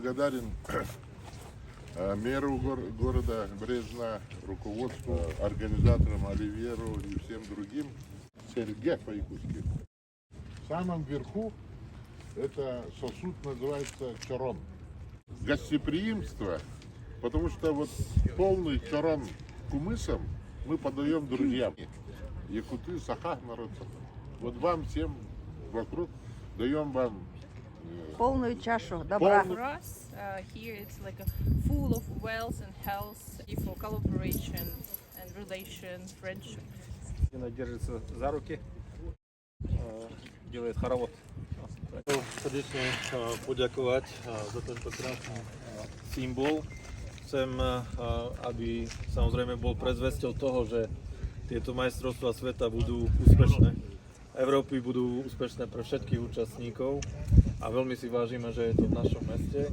благодарен мэру города Брезна, руководству, организаторам Оливьеру и всем другим. Сергей по-якутски. В самом верху это сосуд называется чорон. Гостеприимство, потому что вот полный чорон кумысом мы подаем друзьям. Якуты, Саха, народ. Вот вам всем вокруг даем вам Полную чашу добра. For us, here it's like full of wealth and health for collaboration and relation, friendship. Она держится за руки, делает хоровод. Srdečne poďakovať za tento krásny symbol. Chcem, aby samozrejme bol predzvesťou toho, že tieto majstrovstvá sveta budú úspešné. Európy budú úspešné pre všetkých účastníkov a veľmi si vážime, že je to v našom meste.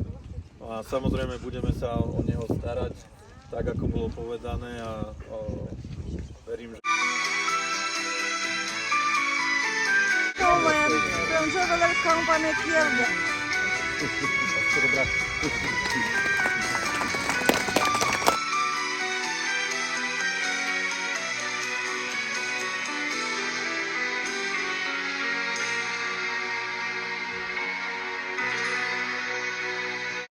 A samozrejme budeme sa o neho starať tak, ako bolo povedané a verím, že... From Traveler Company Kiev. Dobrá.